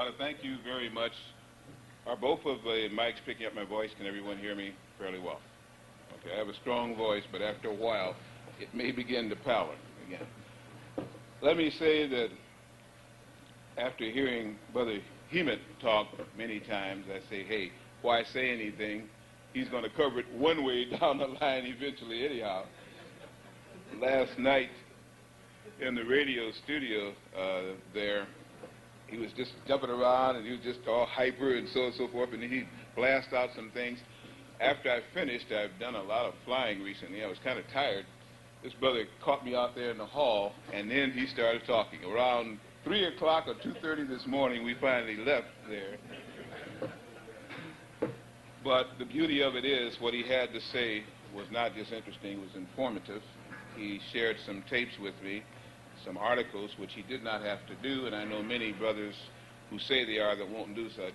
want to thank you very much. Are both of the mics picking up my voice? Can everyone hear me fairly well? Okay, I have a strong voice, but after a while, it may begin to pallor again. Let me say that after hearing Brother Hemmitt talk many times, I say, hey, why say anything? He's going to cover it one way down the line eventually anyhow. Last night in the radio studio there, he was just jumping around and he was just all hyper and so forth, and he'd blast out some things. After I finished, I've done a lot of flying recently. I was kind of tired. This brother caught me out there in the hall, and then he started talking. Around 3 o'clock or 2:30 this morning, we finally left there. But the beauty of it is what he had to say was not just interesting, it was informative. He shared some tapes with me, some articles, which he did not have to do, and I know many brothers who say they are that won't do such.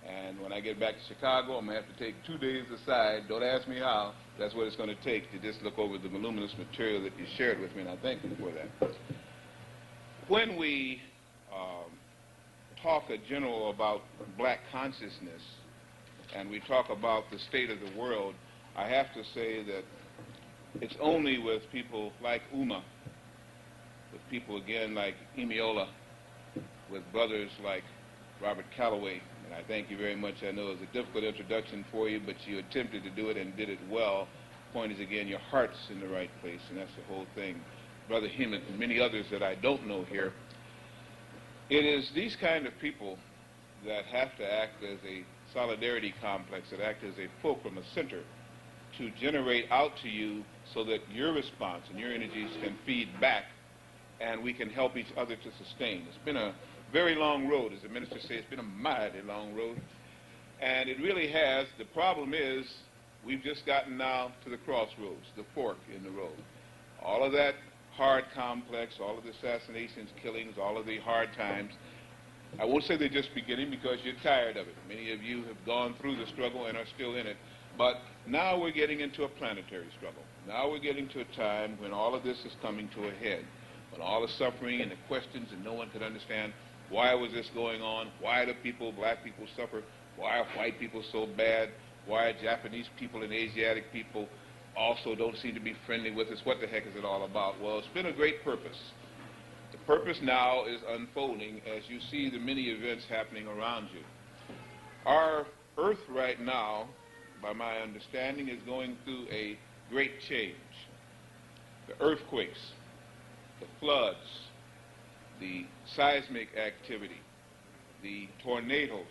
And when I get back to Chicago, I'm going to have to take 2 days aside. Don't ask me how. That's what it's going to take to just look over the voluminous material that you shared with me, and I thank you for that. When we talk in general about black consciousness, and we talk about the state of the world, I have to say that it's only with people like Uma, with people again like Emiola, with brothers like Robert Calloway, and I thank you very much. I know it was a difficult introduction for you, but you attempted to do it and did it well. Point is, again, your heart's in the right place, and that's the whole thing. Brother Hemmitt and many others that I don't know here. It is these kind of people that have to act as a solidarity complex, that act as a fulcrum, a center, to generate out to you so that your response and your energies can feed back and we can help each other to sustain. It's been a very long road. As the minister says, it's been a mighty long road. And it really has. The problem is we've just gotten now to the crossroads, the fork in the road. All of that hard complex, all of the assassinations, killings, all of the hard times, I won't say they're just beginning because you're tired of it. Many of you have gone through the struggle and are still in it. But now we're getting into a planetary struggle. Now we're getting to a time when all of this is coming to a head, when all the suffering and the questions and no one could understand why was this going on, why do people, black people, suffer, why are white people so bad, why are Japanese people and Asiatic people also don't seem to be friendly with us, what the heck is it all about? Well, it's been a great purpose. The purpose now is unfolding as you see the many events happening around you. Our earth right now, by my understanding, is going through a great change. The earthquakes, the floods, the seismic activity, the tornadoes,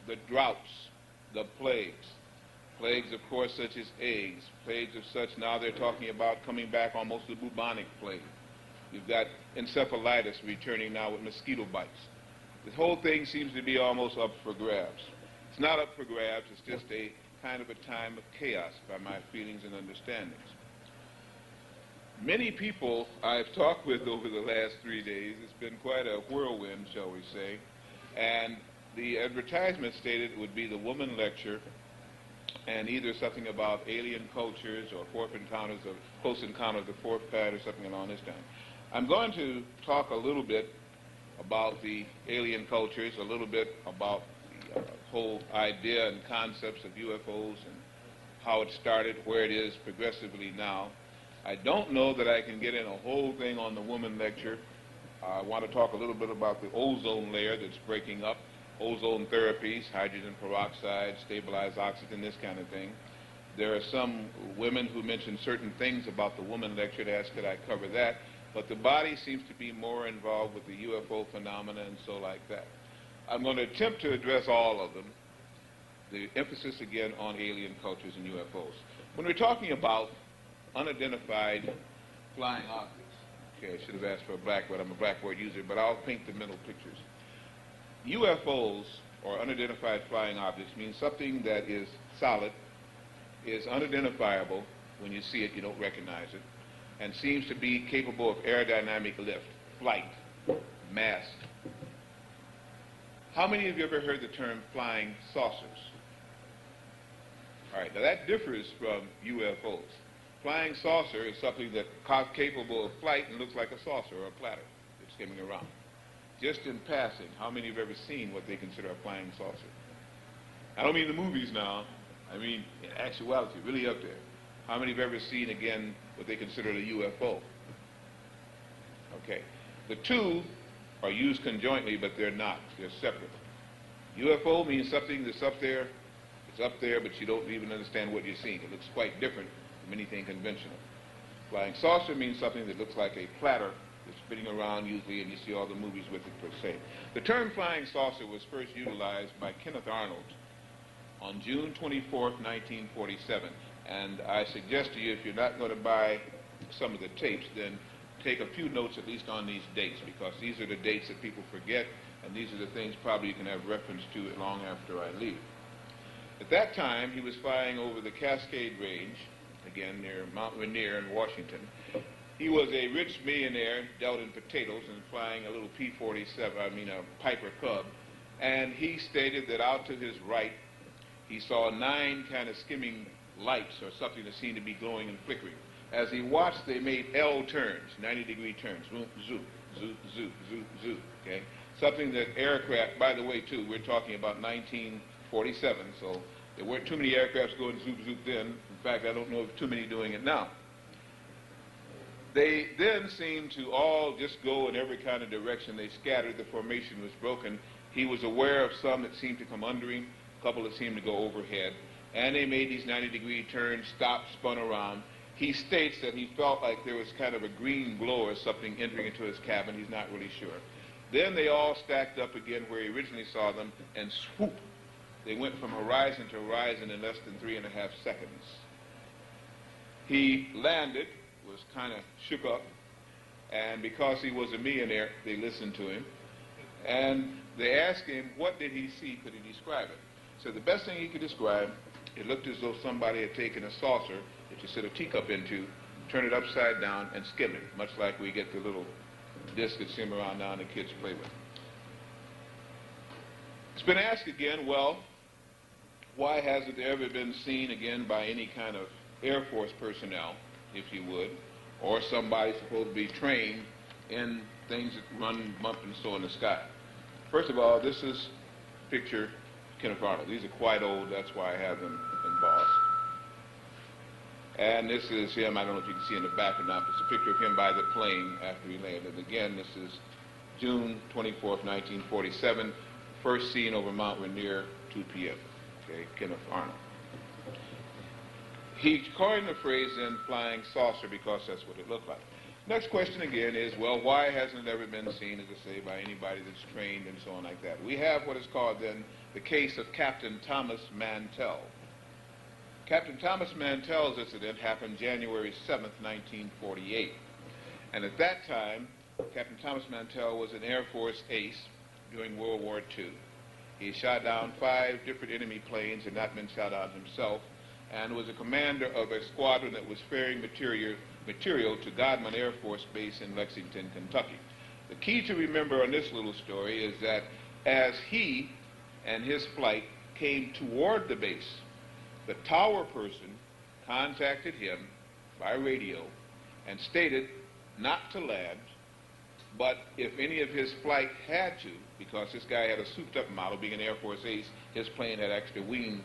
the droughts, the plagues. Plagues, of course, such as AIDS. Plagues of such, now they're talking about coming back almost the bubonic plague. You've got encephalitis returning now with mosquito bites. This whole thing seems to be almost up for grabs. It's not up for grabs, it's just a kind of a time of chaos by my feelings and understandings. Many people I've talked with over the last 3 days, it's been quite a whirlwind, shall we say, and the advertisement stated it would be the woman lecture and either something about alien cultures or close encounter of the fourth kind or something along this time. I'm going to talk a little bit about the alien cultures, a little bit about the whole idea and concepts of UFOs and how it started, where it is progressively now. I don't know that I can get in a whole thing on the woman lecture. I want to talk a little bit about the ozone layer that's breaking up, ozone therapies, hydrogen peroxide, stabilized oxygen, this kind of thing. There are some women who mention certain things about the woman lecture to ask could I cover that, but the body seems to be more involved with the UFO phenomena and so like that. I'm going to attempt to address all of them. The emphasis again on alien cultures and UFOs. When we're talking about unidentified flying objects, okay, I should have asked for a blackboard. I'm a blackboard user, but I'll paint the mental pictures. UFOs, or unidentified flying objects, means something that is solid, is unidentifiable. When you see it, you don't recognize it, and seems to be capable of aerodynamic lift, flight, mass. How many of you ever heard the term flying saucers? All right, now that differs from UFOs. Flying saucer is something that's capable of flight and looks like a saucer or a platter that's skimming around. just in passing, how many have ever seen what they consider a flying saucer? I don't mean the movies now. I mean in actuality, really up there. How many have ever seen, again, what they consider a UFO? Okay. The two are used conjointly, but they're not. They're separate. UFO means something that's up there. It's up there, but you don't even understand what you're seeing. It looks quite different from anything conventional. Flying saucer means something that looks like a platter that's spinning around usually, and you see all the movies with it per se. The term flying saucer was first utilized by Kenneth Arnold on June 24th, 1947. And I suggest to you, if you're not going to buy some of the tapes, then take a few notes at least on these dates, because these are the dates that people forget, and these are the things probably you can have reference to long after I leave. At that time, he was flying over the Cascade Range, again near Mount Rainier in Washington. He was a rich millionaire, dealt in potatoes, and flying a little P-47, a Piper Cub, and he stated that out to his right, he saw 9 kind of skimming lights or something that seemed to be glowing and flickering. As he watched, they made L turns, 90-degree turns, zoom, zoom, zoom, zoom, zoom, zoom, okay? Something that aircraft, by the way, too, we're talking about 1947, so there weren't too many aircrafts going zoop, zoop then. In fact, I don't know of too many doing it now. They then seemed to all just go in every kind of direction. They scattered. The formation was broken. He was aware of some that seemed to come under him, a couple that seemed to go overhead. And they made these 90-degree turns, stopped, spun around. He states that he felt like there was kind of a green glow or something entering into his cabin. He's not really sure. Then they all stacked up again where he originally saw them, and swoop. They went from horizon to horizon in less than 3.5 seconds. He landed, was kind of shook up, and because he was a millionaire, they listened to him. And they asked him, what did he see? Could he describe it? So the best thing he could describe, it looked as though somebody had taken a saucer that you set a teacup into, turn it upside down, and skim it, much like we get the little disc that swim around now and the kids play with. It's been asked again, well, why hasn't it ever been seen again by any kind of Air Force personnel, if you would, or somebody supposed to be trained in things that run, bump, and so in the sky? First of all, this is a picture Kenneth Arnold. These are quite old, that's why I have them embossed. And this is him, I don't know if you can see in the back or not, but it's a picture of him by the plane after he landed. Again, this is June 24th, 1947, first seen over Mount Rainier, 2 p.m. Okay, Kenneth Arnold. He coined the phrase then flying saucer because that's what it looked like. Next question again is, well, why hasn't it ever been seen, as I say, by anybody that's trained and so on like that? We have what is called then the case of Captain Thomas Mantell. Captain Thomas Mantell's incident happened January 7th, 1948. And at that time, Captain Thomas Mantell was an Air Force ace during World War II. He shot down 5 different enemy planes, had not been shot down himself, and was a commander of a squadron that was ferrying material to Godman Air Force Base in Lexington, Kentucky. The key to remember on this little story is that as he and his flight came toward the base, the tower person contacted him by radio and stated not to land, but if any of his flight had to, because this guy had a souped-up model, being an Air Force ace, his plane had extra wing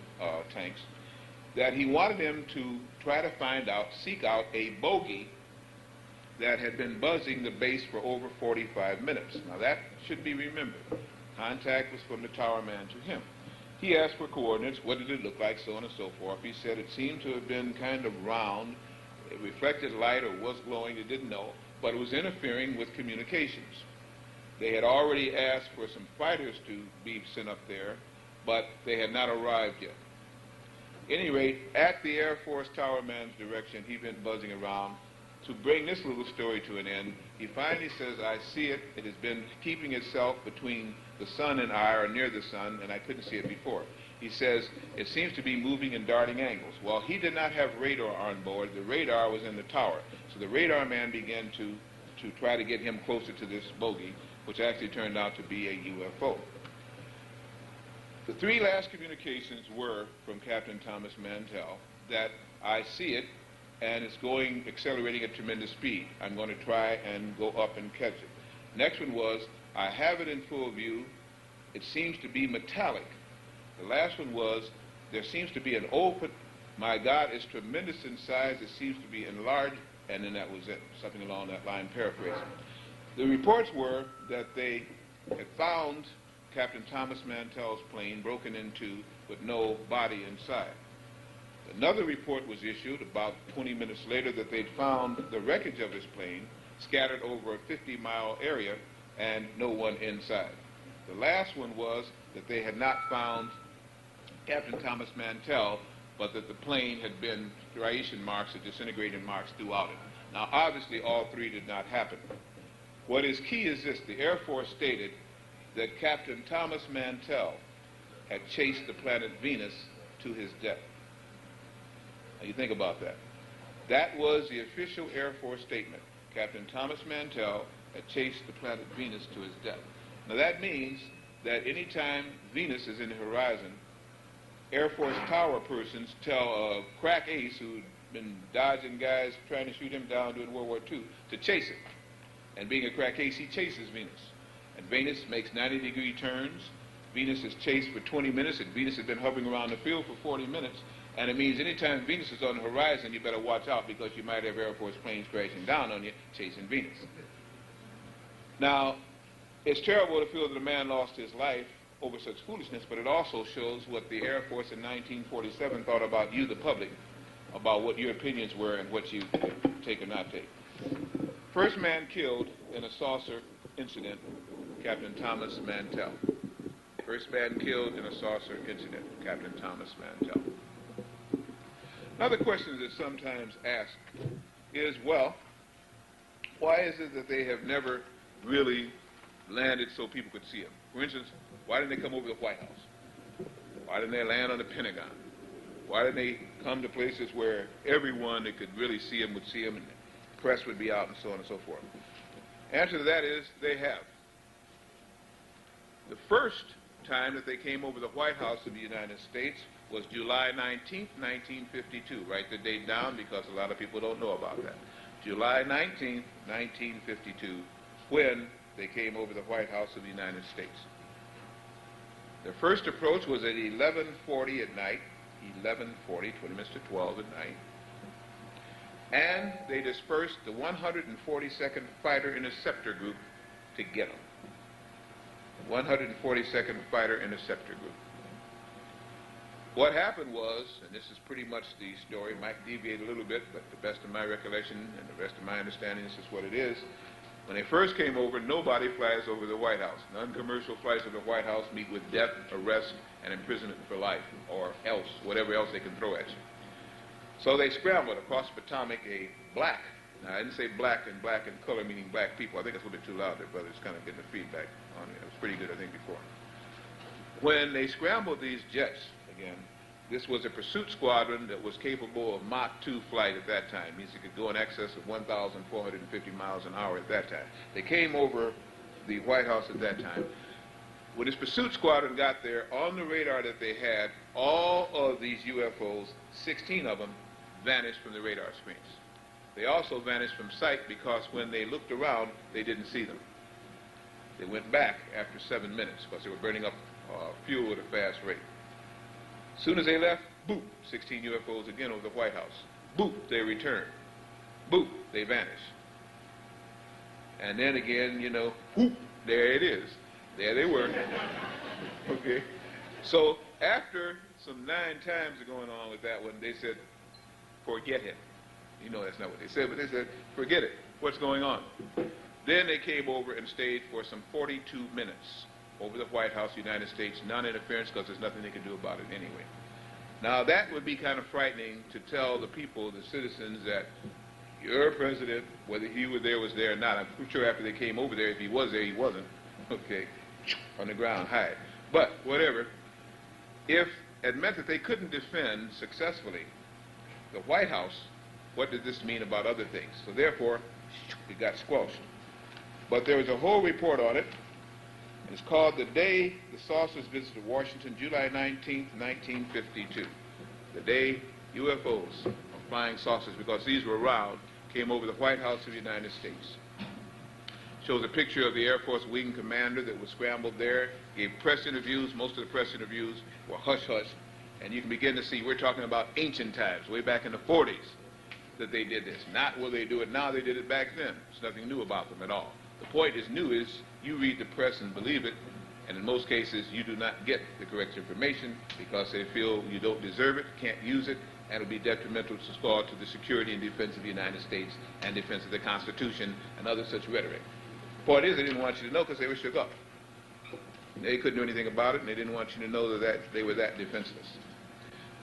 tanks, that he wanted him to try to find out, seek out a bogey that had been buzzing the base for over 45 minutes. Now that should be remembered. Contact was from the tower man to him. He asked for coordinates, what did it look like, so on and so forth. He said it seemed to have been kind of round, it reflected light or was glowing, they didn't know, but it was interfering with communications. They had already asked for some fighters to be sent up there, but they had not arrived yet. At any rate, at the Air Force tower man's direction, he went buzzing around. To bring this little story to an end, he finally says, I see it. It has been keeping itself between the sun and I, or near the sun, and I couldn't see it before. He says, it seems to be moving in darting angles. Well, he did not have radar on board. The radar was in the tower. So the radar man began to try to get him closer to this bogey, which actually turned out to be a UFO. The 3 last communications were from Captain Thomas Mantell that I see it, and it's accelerating at tremendous speed. I'm going to try and go up and catch it. Next one was, I have it in full view. It seems to be metallic. The last one was, there seems to be an open, my God, it's tremendous in size, it seems to be enlarged, and then that was it, something along that line, paraphrasing. The reports were that they had found Captain Thomas Mantell's plane broken into with no body inside. Another report was issued about 20 minutes later that they'd found the wreckage of his plane scattered over a 50-mile area and no one inside. The last one was that they had not found Captain Thomas Mantell, but that the plane had been striation marks or disintegrating marks throughout it. Now, obviously, all three did not happen. What is key is this. The Air Force stated that Captain Thomas Mantell had chased the planet Venus to his death. Now, you think about that. That was the official Air Force statement. Captain Thomas Mantell had chased the planet Venus to his death. Now, that means that anytime Venus is in the horizon, Air Force tower persons tell crack ace who'd been dodging guys trying to shoot him down during World War II to chase it. And being a crack ace, he chases Venus. And Venus makes 90-degree turns. Venus is chased for 20 minutes, and Venus has been hovering around the field for 40 minutes. And it means anytime Venus is on the horizon, you better watch out because you might have Air Force planes crashing down on you chasing Venus. Now, it's terrible to feel that a man lost his life over such foolishness, but it also shows what the Air Force in 1947 thought about you, the public, about what your opinions were and what you take or not take. First man killed in a saucer incident, Captain Thomas Mantell. First man killed in a saucer incident, Captain Thomas Mantell. Another question that's sometimes asked is, well, why is it that they have never really landed so people could see them? For instance, why didn't they come over the White House? Why didn't they land on the Pentagon? Why didn't they come to places where everyone that could really see them would see them and the press would be out and so on and so forth? Answer to that is they have. The first time that they came over the White House of the United States was July 19th, 1952. Write the date down because a lot of people don't know about that. July 19th, 1952, when they came over the White House of the United States. Their first approach was at 11:40 at night, 11:40, 20 minutes to 12 at night, and they dispersed the 142nd Fighter Interceptor Group to get them. 142nd Fighter Interceptor Group. What happened was, and this is pretty much the story, might deviate a little bit, but the best of my recollection and the rest of my understanding, this is what it is. When they first came over, nobody flies over the White House. Non-commercial flights over the White House meet with death, arrest, and imprisonment for life, or else, whatever else they can throw at you. So they scrambled across the Potomac, a black. Now, I didn't say black in color, meaning black people. I think it's a little bit too loud there, brother. It's kind of getting the feedback on it. It was pretty good, I think, before. When they scrambled these jets, again, this was a pursuit squadron that was capable of Mach 2 flight at that time. It means it could go in excess of 1,450 miles an hour at that time. They came over the White House at that time. When this pursuit squadron got there, on the radar that they had, all of these UFOs, 16 of them, vanished from the radar screens. They also vanished from sight because when they looked around, they didn't see them. They went back after 7 minutes because they were burning up fuel at a fast rate. As soon as they left, boop, 16 UFOs again over the White House. Boop, they returned. Boop, they vanished. And then again, you know, whoop, there it is. There they were. Okay. So after some 9 times of going on with that one, they said, forget it. You know that's not what they said, but they said, forget it. What's going on? Then they came over and stayed for some 42 minutes over the White House, United States, non-interference because there's nothing they can do about it anyway. Now that would be kind of frightening to tell the people, the citizens, that your president, whether he was there or not, I'm sure after they came over there, if he was there, he wasn't, okay, on the ground, hide. But whatever, if it meant that they couldn't defend successfully the White House, what did this mean about other things? So therefore, it got squelched. But there was a whole report on it. It's called The Day the Saucers Visited Washington, July 19th, 1952. The day UFOs, flying saucers, because these were around, came over the White House of the United States. Shows a picture of the Air Force wing commander that was scrambled there. Gave press interviews. Most of the press interviews were hush-hush. And you can begin to see we're talking about ancient times, way back in the 40s, that they did this. Not will they do it now, they did it back then. There's nothing new about them at all. The point is new is you read the press and believe it, and in most cases you do not get the correct information because they feel you don't deserve it, can't use it, and it'll be detrimental to the security and defense of the United States and defense of the Constitution and other such rhetoric. The point is they didn't want you to know because they were shook up. They couldn't do anything about it, and they didn't want you to know that they were that defenseless.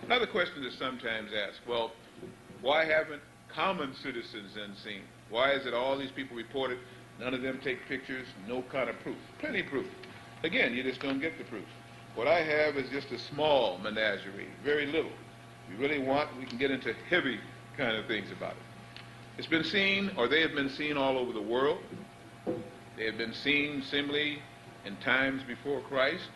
Another question is sometimes asked, well, why haven't common citizens then seen? Why is it all these people reported, none of them take pictures, no kind of proof? Plenty of proof. Again, you just don't get the proof. What I have is just a small menagerie, very little. If you really want, we can get into heavy kind of things about it. It's been seen, or they have been seen all over the world. They have been seen similarly in times before Christ.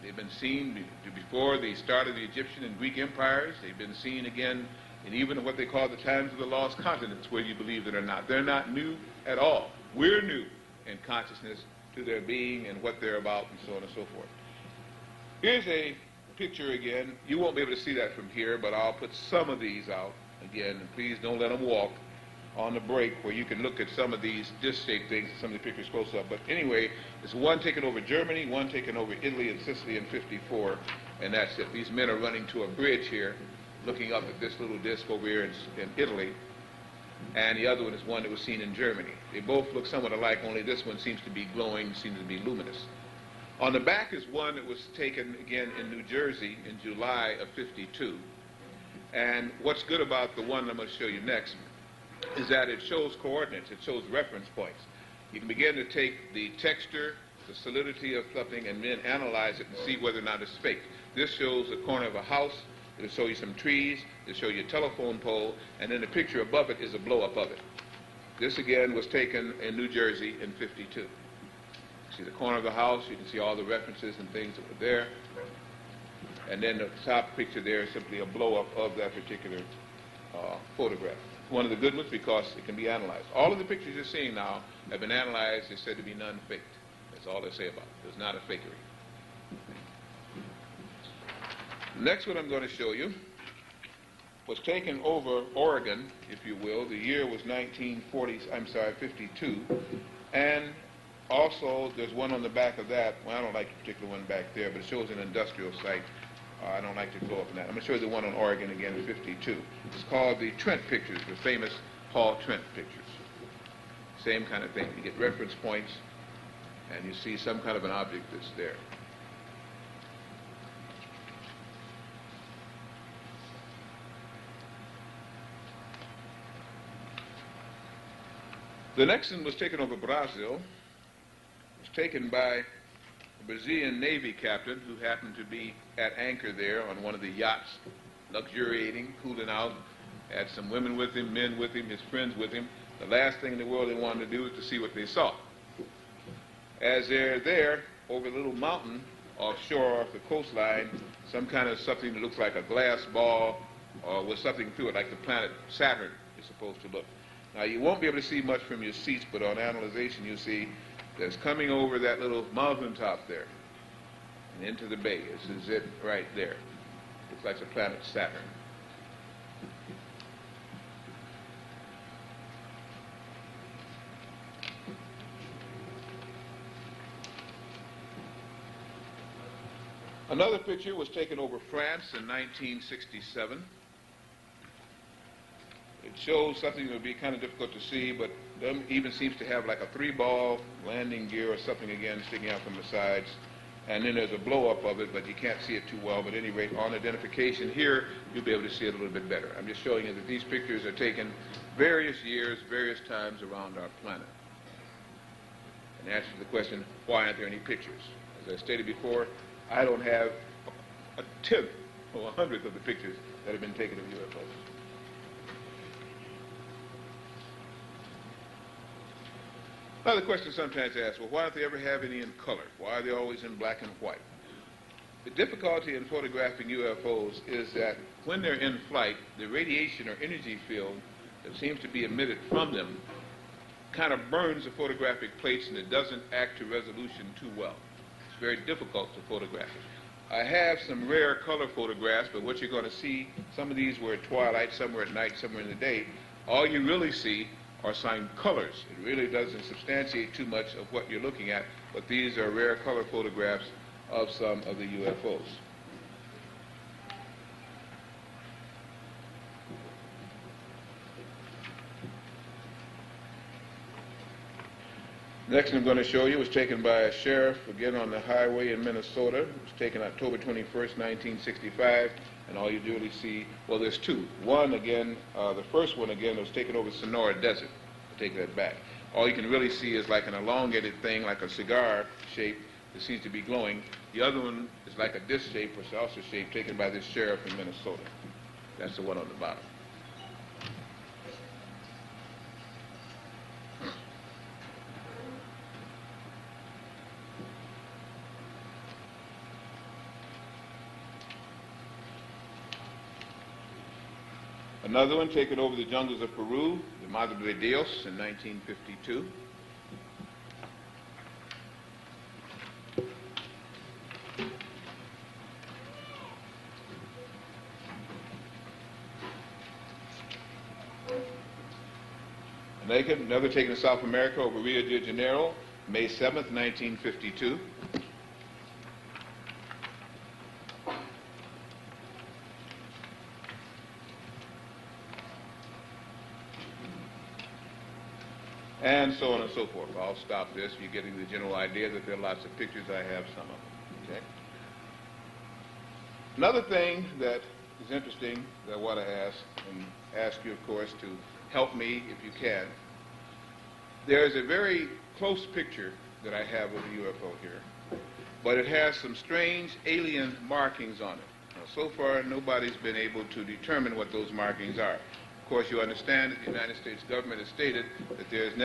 They've been seen before the start of the Egyptian and Greek empires. They've been seen again in even what they call the times of the lost continents, whether you believe it or not. They're not new at all. We're new in consciousness to their being and what they're about and so on and so forth. Here's a picture again. You won't be able to see that from here, but I'll put some of these out again, and please don't let them walk on the break where you can look at some of these disc-shaped things, some of the pictures close up. But anyway, there's one taken over Germany, one taken over Italy and Sicily in '54, and that's it. These men are running to a bridge here, looking up at this little disc over here in Italy, and the other one is one that was seen in Germany. They both look somewhat alike, only this one seems to be glowing, seems to be luminous. On the back is one that was taken again in New Jersey in July of '52, and what's good about the one I'm going to show you next is that it shows coordinates, it shows reference points. You can begin to take the texture, the solidity of something, and then analyze it and see whether or not it's fake. This shows the corner of a house, it'll show you some trees, it'll show you a telephone pole, and then the picture above it is a blow-up of it. This again was taken in New Jersey in '52. See the corner of the house, you can see all the references and things that were there. And then the top picture there is simply a blow-up of that particular photograph. One of the good ones because it can be analyzed. All of the pictures you're seeing now have been analyzed. They're said to be none-faked. That's all they say about it. It's not a fakery. Next one I'm going to show you was taken over Oregon, if you will. The year was 52. And also there's one on the back of that. Well, I don't like the particular one back there, but it shows an industrial site. I don't like to go up in that. I'm going to show you the one on Oregon again in '52. It's called the Trent pictures, the famous Paul Trent pictures. Same kind of thing. You get reference points, and you see some kind of an object that's there. The next one was taken over Brazil. It was taken by a Brazilian Navy captain who happened to be at anchor there on one of the yachts, luxuriating, cooling out, had some women with him, men with him, his friends with him. The last thing in the world they wanted to do was to see what they saw. As they're there, over a little mountain offshore off the coastline, some kind of something that looks like a glass ball or with something through it, like the planet Saturn is supposed to look. Now, you won't be able to see much from your seats, but on analyzation you see that's coming over that little mountain top there and into the bay. This is it right there. Looks like the planet Saturn. Another picture was taken over France in 1967. It shows something that would be kind of difficult to see, but them even seems to have like a 3-ball landing gear or something again sticking out from the sides. And then there's a blow-up of it, but you can't see it too well. But at any rate, on identification here, you'll be able to see it a little bit better. I'm just showing you that these pictures are taken various years, various times around our planet. And answer to the question, why aren't there any pictures? As I stated before, I don't have a tenth or 100th of the pictures that have been taken of UFOs. Another question sometimes asked, well, why don't they ever have any in color? Why are they always in black and white? The difficulty in photographing UFOs is that when they're in flight, the radiation or energy field that seems to be emitted from them kind of burns the photographic plates, and it doesn't act to resolution too well. It's very difficult to photograph it. I have some rare color photographs, but what you're going to see, some of these were at twilight, some were at night, some were in the day. All you really see are some colors. It really doesn't substantiate too much of what you're looking at, but these are rare color photographs of some of the UFOs. Next I'm going to show you was taken by a sheriff, again on the highway in Minnesota. It was taken October 21st, 1965, and all you really see, well, there's two. One, again, the first one, again, was taken over Sonora Desert. I'll take that back. All you can really see is like an elongated thing, like a cigar shape that seems to be glowing. The other one is like a disc shape or saucer shape taken by this sheriff in Minnesota. That's the one on the bottom. Another one taken over the jungles of Peru, the Madre de Dios, in 1952. Another taken in South America over Rio de Janeiro, May 7th, 1952. And so on and so forth. I'll stop this. You're getting the general idea that there are lots of pictures. I have some of them. Okay. Another thing that is interesting that I want to ask you, of course, to help me if you can. There's a very close picture that I have of the UFO here, but it has some strange alien markings on it. Now, so far, nobody's been able to determine what those markings are. Of course, you understand that the United States government has stated that there is